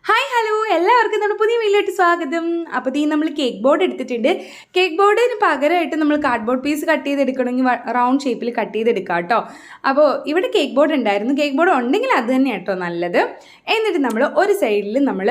Hi hello എല്ലാവർക്കും നമ്മുടെ പുതിയ വീഡിയോയിലോട്ട് സ്വാഗതം. അപ്പോൾ ഈ നമ്മൾ കേക്ക് ബോർഡ് എടുത്തിട്ടുണ്ട്. കേക്ക് ബോർഡിന് പകരമായിട്ട് നമ്മൾ കാർഡ്ബോർഡ് പീസ് കട്ട് ചെയ്തെടുക്കണമെങ്കിൽ റൗണ്ട് ഷേപ്പിൽ കട്ട് ചെയ്തെടുക്കാം കേട്ടോ. അപ്പോൾ ഇവിടെ കേക്ക് ബോർഡ് ഉണ്ടായിരുന്നു. കേക്ക് ബോർഡ് ഉണ്ടെങ്കിൽ അത് തന്നെ കേട്ടോ നല്ലത്. എന്നിട്ട് നമ്മൾ ഒരു സൈഡിൽ നമ്മൾ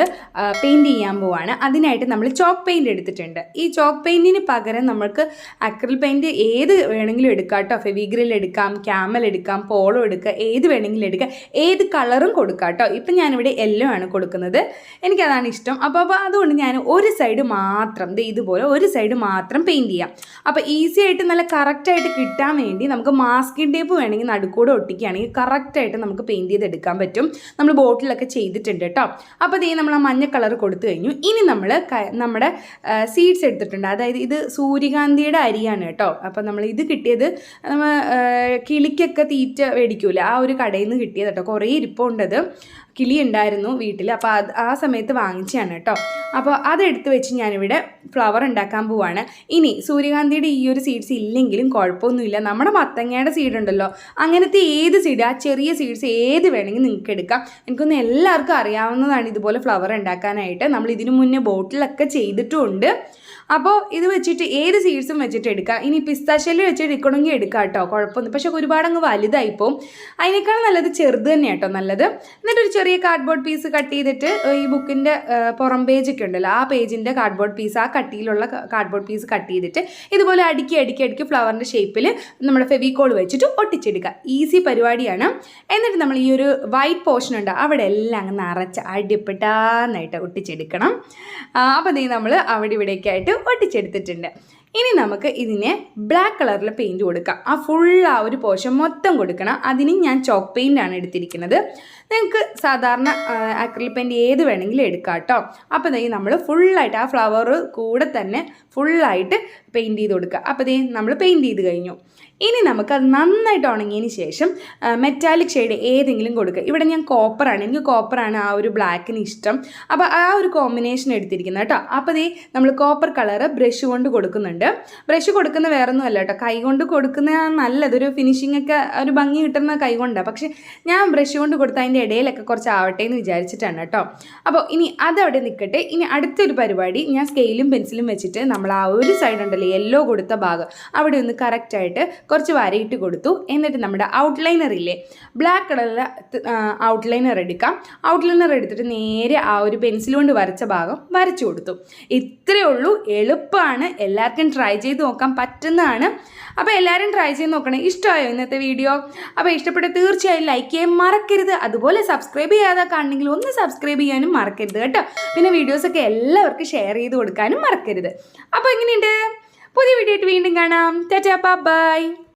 പെയിൻറ് ചെയ്യാൻ പോവാണ്. അതിനായിട്ട് നമ്മൾ ചോക്ക് പെയിൻറ് എടുത്തിട്ടുണ്ട്. ഈ ചോക്ക് പെയിൻറ്റിന് പകരം നമുക്ക് അക്രിൽ പെയിൻറ് ഏത് വേണമെങ്കിലും എടുക്കാം കേട്ടോ. ഫെവിഗ്രിൽ എടുക്കാം, ക്യാമൽ എടുക്കാം, പോളോ എടുക്കുക, ഏത് വേണമെങ്കിലും എടുക്കാം, ഏത് കളറും കൊടുക്കാം കേട്ടോ. ഇപ്പം ഞാനിവിടെ യെല്ലോ ആണ് കൊടുക്കുന്നത്. എനിക്കതാണ് ഇഷ്ടം. അപ്പോൾ അതുകൊണ്ട് ഞാൻ ഒരു സൈഡ് മാത്രം ഇതുപോലെ ഒരു സൈഡ് മാത്രം പെയിൻറ് ചെയ്യാം. അപ്പോൾ ഈസി ആയിട്ട് നല്ല കറക്റ്റായിട്ട് കിട്ടാൻ വേണ്ടി നമുക്ക് മാസ്കിംഗ് ടേപ്പ് വേണമെങ്കിൽ നടുക്കൂടെ ഒട്ടിക്കുകയാണെങ്കിൽ കറക്റ്റായിട്ട് നമുക്ക് പെയിൻറ് ചെയ്തെടുക്കാൻ പറ്റും. നമ്മൾ ബോട്ടിലൊക്കെ ചെയ്തിട്ടുണ്ട് കേട്ടോ. അപ്പോൾ നമ്മൾ ആ മഞ്ഞ കളർ കൊടുത്തു കഴിഞ്ഞു. ഇനി നമ്മൾ നമ്മുടെ സീഡ്സ് എടുത്തിട്ടുണ്ട്. അതായത് ഇത് സൂര്യകാന്തിയുടെ അരിയാണ് കേട്ടോ. അപ്പോൾ നമ്മൾ ഇത് കിട്ടിയത് നമ്മൾ കിളിക്കൊക്കെ തീറ്റ മേടിക്കൂല, ആ ഒരു കടയിൽ നിന്ന് കിട്ടിയത് കേട്ടോ. കുറേ ഇരിപ്പുണ്ടത്. കിളി ഉണ്ടായിരുന്നു വീട്ടിൽ. അപ്പോൾ ആ സമയത്ത് വാങ്ങിച്ചാണ് കേട്ടോ. അപ്പോൾ അതെടുത്ത് വെച്ച് ഞാനിവിടെ ഫ്ലവർ ഉണ്ടാക്കാൻ പോവാണ്. ഇനി സൂര്യകാന്തിയുടെ ഈ ഒരു സീഡ്സ് ഇല്ലെങ്കിലും കുഴപ്പമൊന്നുമില്ല. നമ്മുടെ മത്തങ്ങയുടെ സീഡ് ഉണ്ടല്ലോ, അങ്ങനത്തെ ഏത് സീഡ്, ആ ചെറിയ സീഡ്സ് ഏത് വേണമെങ്കിൽ നിങ്ങൾക്ക് എടുക്കാം. എനിക്കൊന്ന് എല്ലാവർക്കും അറിയാവുന്നതാണ് ഇതുപോലെ ഫ്ലവർ ഉണ്ടാക്കാനായിട്ട്. നമ്മൾ ഇതിനു മുന്നേ ബോട്ടിലൊക്കെ ചെയ്തിട്ടുമുണ്ട്. അപ്പോൾ ഇത് വെച്ചിട്ട് ഏത് സീഡ്സും വെച്ചിട്ട് എടുക്കാം. ഇനി പിസ്താഷ്യല് വെച്ചിട്ട് എടുക്കണമെങ്കിൽ എടുക്കാം കേട്ടോ, കുഴപ്പമൊന്നും. പക്ഷേ ഒരുപാട് അങ്ങ് വലുതായിപ്പോവും. അതിനേക്കാൾ നല്ലത് ചെറുത് തന്നെ കേട്ടോ നല്ലത്. എന്നിട്ടൊരു ചെറിയ കാർഡ്ബോർഡ് പീസ് കട്ട് ചെയ്തിട്ട് ഈ ബുക്കിൻ്റെ പുറം പേജൊക്കെ ഉണ്ടല്ലോ, ആ പേജിൻ്റെ കാർഡ്ബോർഡ് പീസ്, ആ കട്ടിയിലുള്ള കാർഡ്ബോർഡ് പീസ് കട്ട് ചെയ്തിട്ട് ഇതുപോലെ അടുക്കി ഫ്ലവറിൻ്റെ ഷേപ്പിൽ നമ്മുടെ ഫെവിക്കോൾ വെച്ചിട്ട് ഒട്ടിച്ചെടുക്കുക. ഈസി പരിപാടിയാണ്. എന്നിട്ട് നമ്മൾ ഈ ഒരു വൈറ്റ് പോർഷൻ ഉണ്ട് അവിടെ എല്ലാം അങ്ങ് നിറച്ച് അടിപ്പെട്ടാന്നായിട്ട് ഒട്ടിച്ചെടുക്കണം. അപ്പോൾ നമ്മൾ അവിടെ ഇവിടേക്ക് ആയിട്ട് ഒട്ടിച്ചെടുത്തിട്ടുണ്ട്. ഇനി നമുക്ക് ഇതിനെ ബ്ലാക്ക് കളറിൽ പെയിൻറ്റ് കൊടുക്കാം. ആ ഒരു പോർഷൻ മൊത്തം കൊടുക്കണം. അതിന് ഞാൻ ചോക്ക് പെയിൻ്റ് ആണ് എടുത്തിരിക്കുന്നത്. നിങ്ങൾക്ക് സാധാരണ അക്രിലിക് പെയിൻറ്റ് ഏത് വേണമെങ്കിലും എടുക്കാം കേട്ടോ. അപ്പോൾ നമ്മൾ ഫുള്ളായിട്ട് ആ ഫ്ലവർ കൂടെ തന്നെ ഫുള്ളായിട്ട് പെയിൻറ്റ് ചെയ്ത് കൊടുക്കുക. അപ്പോൾ നമ്മൾ പെയിൻറ്റ് ചെയ്ത് കഴിഞ്ഞു. ഇനി നമുക്കത് നന്നായിട്ട് ഉണങ്ങിയതിന് ശേഷം മെറ്റാലിക് ഷെയ്ഡ് ഏതെങ്കിലും കൊടുക്കുക. ഇവിടെ ഞാൻ കോപ്പറാണ്, എനിക്ക് കോപ്പറാണ് ആ ഒരു ബ്ലാക്കിന് ഇഷ്ടം. അപ്പോൾ ആ ഒരു കോമ്പിനേഷൻ എടുത്തിരിക്കുന്നത് കേട്ടോ. അപ്പോൾ നമ്മൾ കോപ്പർ കളറ് ബ്രഷ് കൊണ്ട് കൊടുക്കുന്നുണ്ട്. ബ്രഷ് കൊടുക്കുന്ന വേറൊന്നും അല്ല കേട്ടോ, കൈ കൊണ്ട് കൊടുക്കുന്ന നല്ലതൊരു ഫിനിഷിംഗ് ഒക്കെ ഒരു ഭംഗി കിട്ടുന്ന കൈ കൊണ്ടാണ്. പക്ഷേ ഞാൻ ബ്രഷ് കൊണ്ട് കൊടുത്ത് അതിൻ്റെ ഇടയിലൊക്കെ കുറച്ച് ആവട്ടെ എന്ന് വിചാരിച്ചിട്ടാണ് കേട്ടോ. അപ്പോൾ ഇനി അതവിടെ നിൽക്കട്ടെ. ഇനി അടുത്തൊരു പരിപാടി, ഞാൻ സ്കെയിലും പെൻസിലും വെച്ചിട്ട് നമ്മൾ ആ ഒരു സൈഡ് ഉണ്ടല്ലോ യെല്ലോ കൊടുത്ത ഭാഗം അവിടെ ഒന്ന് കറക്റ്റായിട്ട് കുറച്ച് വരയിട്ട് കൊടുത്തു. എന്നിട്ട് നമ്മുടെ ഔട്ട്ലൈനർ ഇല്ലേ, ബ്ലാക്ക് കളറിൽ ഔട്ട്ലൈനർ എടുക്കാം. ഔട്ട്ലൈനർ എടുത്തിട്ട് നേരെ ആ ഒരു പെൻസിൽ കൊണ്ട് വരച്ച ഭാഗം വരച്ചു കൊടുത്തു. ഇത്രയേ ഉള്ളൂ, എളുപ്പമാണ്. എല്ലാവർക്കും ട്രൈ ചെയ്ത് നോക്കാൻ പറ്റുന്നതാണ്. അപ്പോൾ എല്ലാവരും ട്രൈ ചെയ്ത് നോക്കണേ. ഇഷ്ടമായോ ഇന്നത്തെ വീഡിയോ? അപ്പോൾ ഇഷ്ടപ്പെട്ട തീർച്ചയായും ലൈക്ക് ചെയ്യാൻ മറക്കരുത്. അതുപോലെ സബ്സ്ക്രൈബ് ചെയ്യാതെ കാണണമെങ്കിൽ ഒന്ന് സബ്സ്ക്രൈബ് ചെയ്യാനും മറക്കരുത് കേട്ടോ. പിന്നെ വീഡിയോസൊക്കെ എല്ലാവർക്കും ഷെയർ ചെയ്ത് കൊടുക്കാനും മറക്കരുത്. അപ്പോൾ എങ്ങനെയുണ്ട്? പുതിയ വീഡിയോ ആയിട്ട് വീണ്ടും കാണാം. ടാറ്റാ, ബൈ.